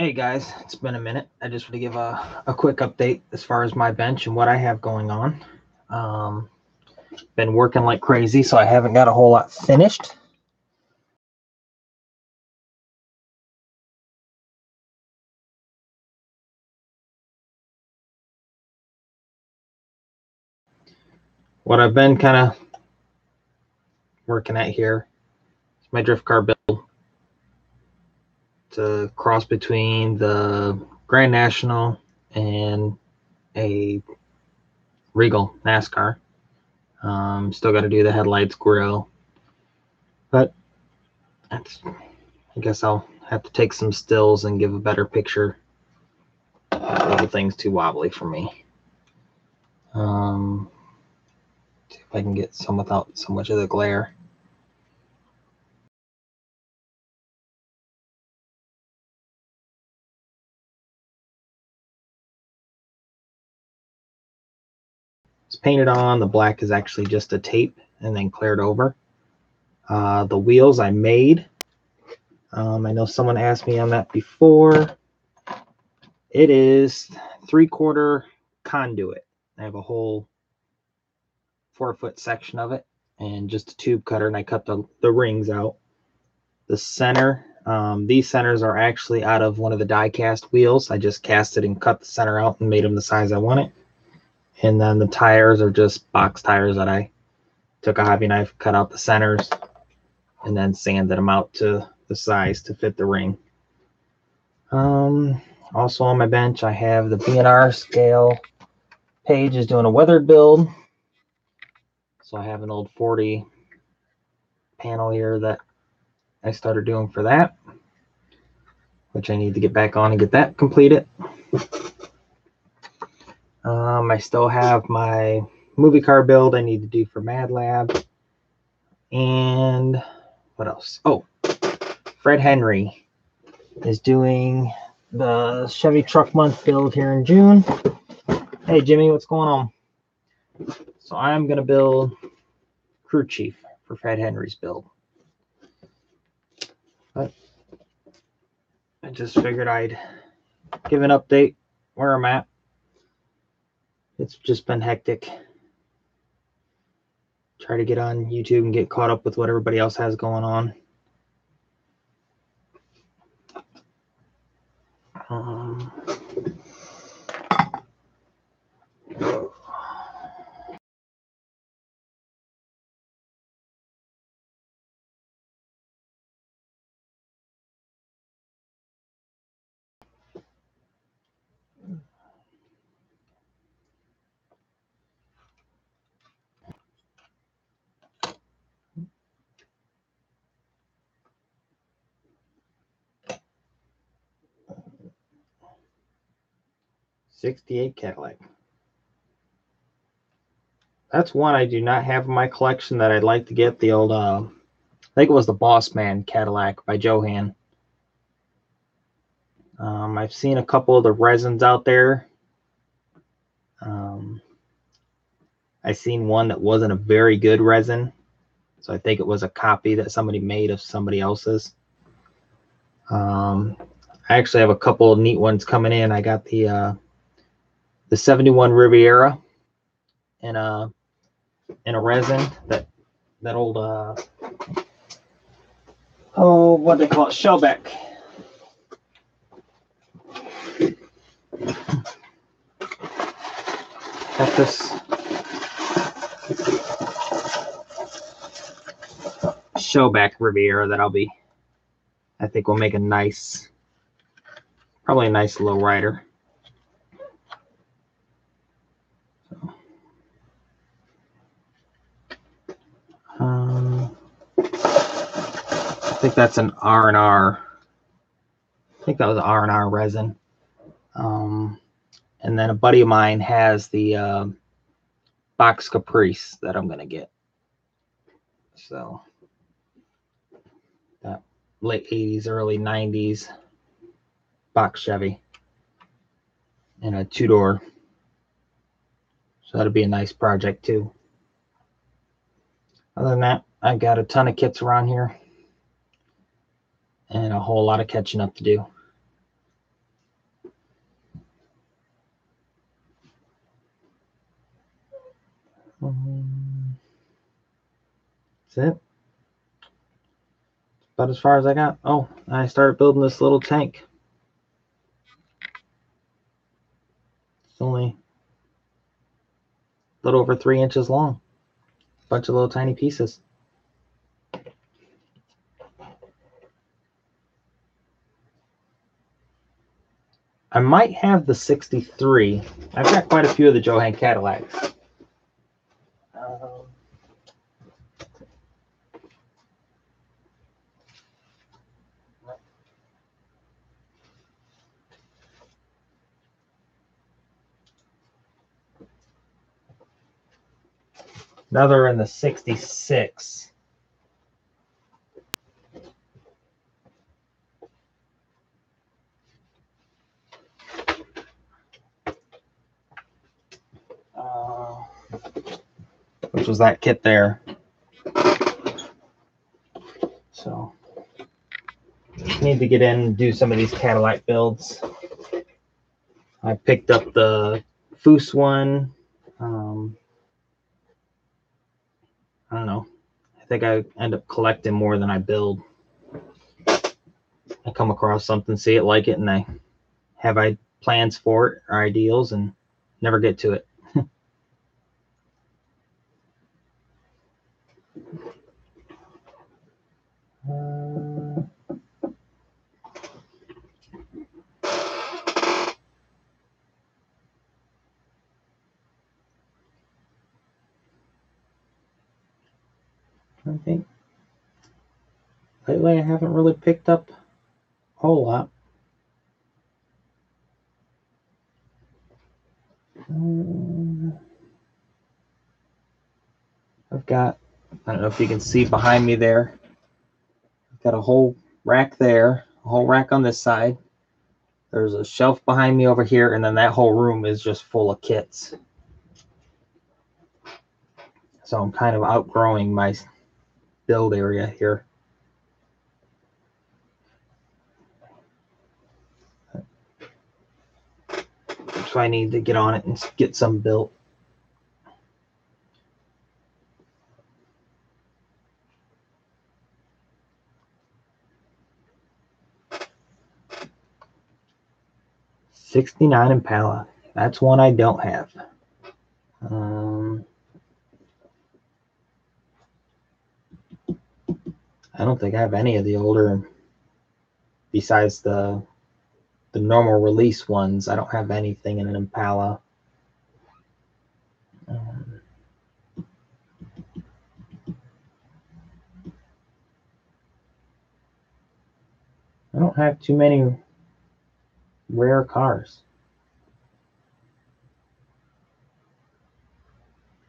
Hey guys, it's been a minute. I just want to give a quick update as far as my bench and what I have going on. Been working like crazy, so I haven't got a whole lot finished. What I've been kind of working at here is my drift car build. It's a cross between the Grand National and a Regal NASCAR. Still got to do the headlights, grill, but I guess I'll have to take some stills and give a better picture. The whole thing's too wobbly for me. See if I can get some without so much of the glare. It's painted on. The black is actually just a tape and then cleared over. The wheels I made. I know someone asked me on that before. It is 3/4 conduit. I have a whole 4-foot section of it and just a tube cutter, and I cut the rings out. The center, these centers are actually out of one of the die cast wheels. I just cast it and cut the center out and made them the size I want it. And then the tires are just box tires that I took a hobby knife, cut out the centers, and then sanded them out to the size to fit the ring. Also on my bench, I have the B&R scale. Paige is doing a weathered build. So I have an old 40 panel here that I started doing for that, which I need to get back on and get that completed. I still have my movie car build I need to do for Mad Lab. And what else? Oh, Fred Henry is doing the Chevy Truck Month build here in June. Hey, Jimmy, what's going on? So I'm going to build crew chief for Fred Henry's build. But I just figured I'd give an update where I'm at. It's just been hectic. Try to get on YouTube and get caught up with what everybody else has going on. 68 Cadillac. That's one I do not have in my collection that I'd like to get. The old, I think it was the Boss Man Cadillac by Johan. I've seen a couple of the resins out there. I seen one that wasn't a very good resin, so I think it was a copy that somebody made of somebody else's. I actually have a couple of neat ones coming in. I got the 71 Riviera in a resin, that old what they call it, Shellback. Got this Shellback Riviera that I think will make a nice, probably a nice low rider. I think that's an R&R. I think that was an R&R resin. And then a buddy of mine has the Box Caprice that I'm going to get. So that late 80s, early 90s box Chevy and a 2-door. So that'll be a nice project too. Other than that, I've got a ton of kits around here and a whole lot of catching up to do. That's it. About as far as I got. Oh, I started building this little tank. It's only a little over 3 inches long. Bunch of little tiny pieces. I might have the 63. I've got quite a few of the Johan Cadillacs. Another in the 66. Which was that kit there. So, need to get in and do some of these Cadillac builds. I picked up the Foose one. I don't know. I think I end up collecting more than I build. I come across something, see it, like it, and I have plans for it or ideals and never get to it. I think lately I haven't really picked up a whole lot. I've got, I don't know if you can see behind me there, I've got a whole rack there, a whole rack on this side. There's a shelf behind me over here, and then that whole room is just full of kits. So I'm kind of outgrowing my build area here. So I need to get on it and get some built. '69 Impala. That's one I don't have. I don't think I have any of the older, besides the normal release ones. I don't have anything in an Impala. I don't have too many rare cars.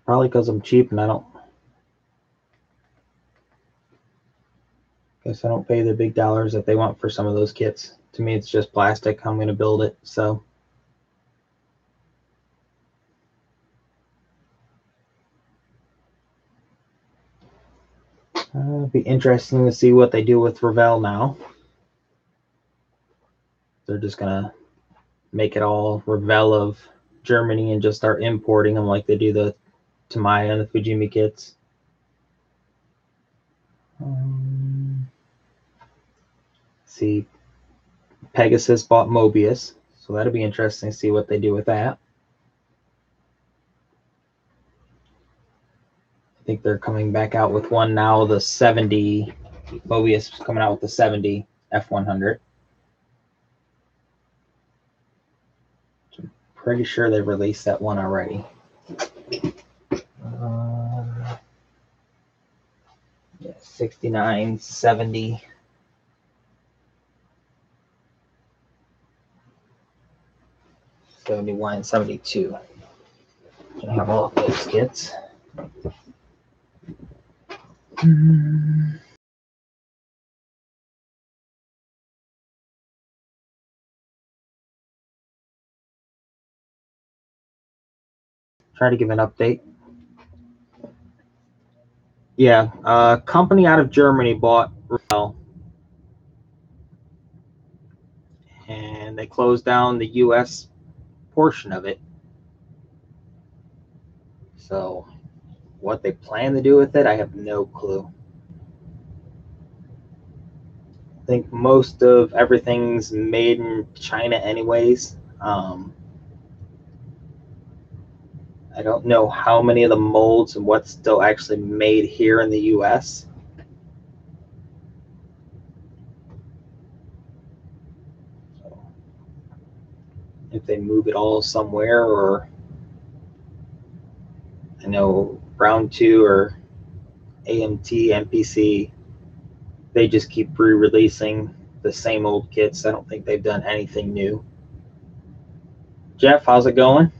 Probably because I'm cheap and I guess I don't pay the big dollars that they want for some of those kits. To me, it's just plastic. I'm going to build it. So it'll be interesting to see what they do with Revell now. They're just going to make it all Revell of Germany and just start importing them like they do the Tamiya and the Fujimi kits. See, Pegasus bought Mobius, so that'll be interesting to see what they do with that. I think they're coming back out with one now, the 70. Mobius is coming out with the 70 F100. I'm pretty sure they released that one already. Yeah, 69, 70. '71, '72. I have all of those kits. Try to give an update. Yeah, a company out of Germany bought Revell, and they closed down the U.S. portion of it. So What they plan to do with it, I have no clue. I think most of everything's made in China anyways. I don't know how many of the molds and what's still actually made here in the US. So if they move it all somewhere, or I know Brown 2 or AMT, MPC, they just keep re-releasing the same old kits. I don't think they've done anything new. Jeff, how's it going?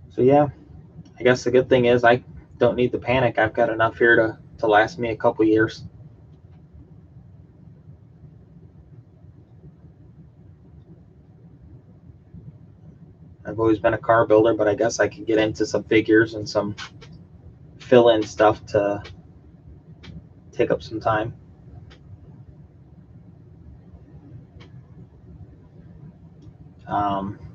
So yeah, I guess the good thing is I don't need to panic. I've got enough here to last me a couple years. I've always been a car builder, but I guess I could get into some figures and some fill-in stuff to take up some time.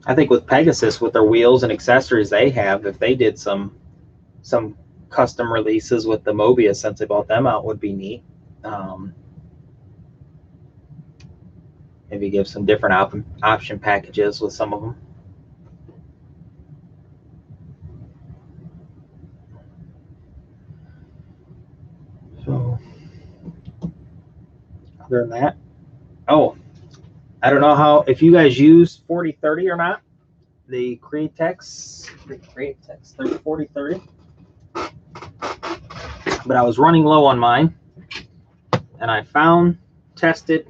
I think with Pegasus, with their wheels and accessories they have, if they did some custom releases with the Mobius since they bought them out, would be neat. Maybe give some different option packages with some of them. So other than that, oh, I don't know how if you guys use 4030 or not. The Createx 4030. But I was running low on mine, and I tested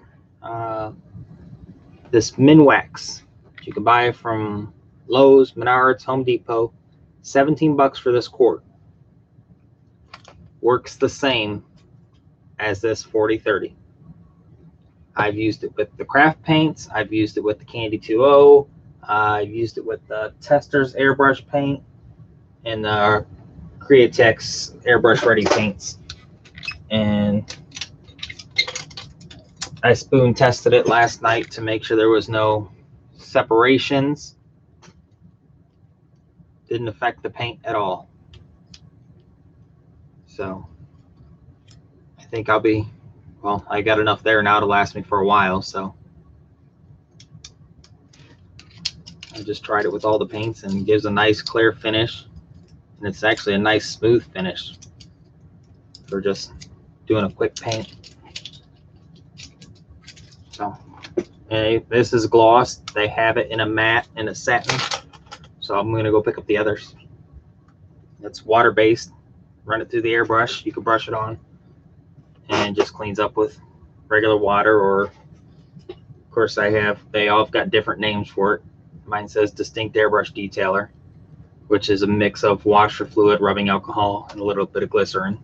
this Minwax. You can buy it from Lowe's, Menards, Home Depot. 17 bucks for this quart. Works the same as this 4030. I've used it with the craft paints. I've used it with the Candy 2.0. I've used it with the Testors airbrush paint and the Createx airbrush ready paints. And I spoon tested it last night to make sure there was no separations. Didn't affect the paint at all. So I think I'll be, well, I got enough there now to last me for a while. So I just tried it with all the paints, and it gives a nice clear finish. And it's actually a nice smooth finish for just doing a quick paint. So, hey, this is gloss. They have it in a matte and a satin. So I'm going to go pick up the others. It's water-based. Run it through the airbrush. You can brush it on, and it just cleans up with regular water. Or, of course, they all have got different names for it. Mine says Distinct Airbrush Detailer, which is a mix of washer fluid, rubbing alcohol, and a little bit of glycerin.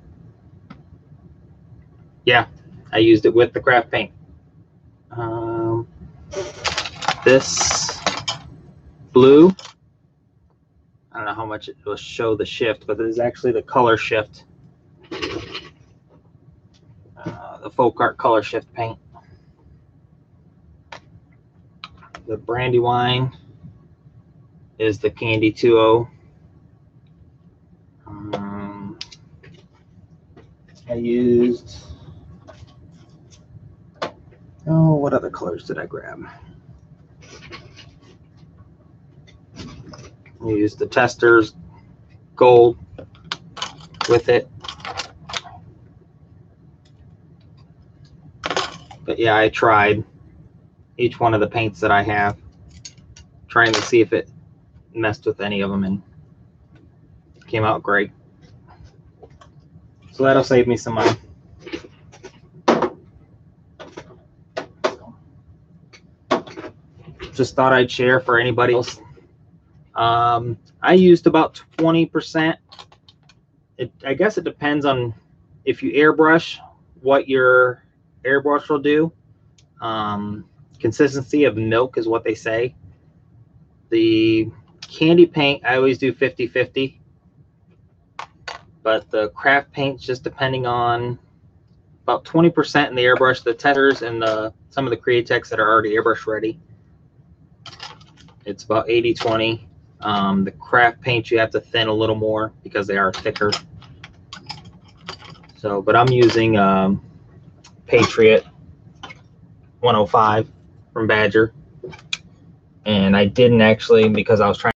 Yeah, I used it with the craft paint. This blue, I don't know how much it will show the shift, but it is actually the color shift, the Folk Art color shift paint. The Brandywine is the Candy 2.0. I used, oh, what other colors did I grab? I used the Testors gold with it. But yeah, I tried each one of the paints that I have, trying to see if it messed with any of them, and it came out great. So that'll save me some money. Just thought I'd share for anybody else. I used about 20%. I guess it depends on if you airbrush, what your airbrush will do. Consistency of milk is what they say. The candy paint, I always do 50-50. But the craft paint's just depending on about 20% in the airbrush, the Testors, and some of the Createx that are already airbrush ready. It's about 80-20. The craft paints you have to thin a little more because they are thicker. So, but I'm using Patriot 105 from Badger, and I didn't actually, because I was trying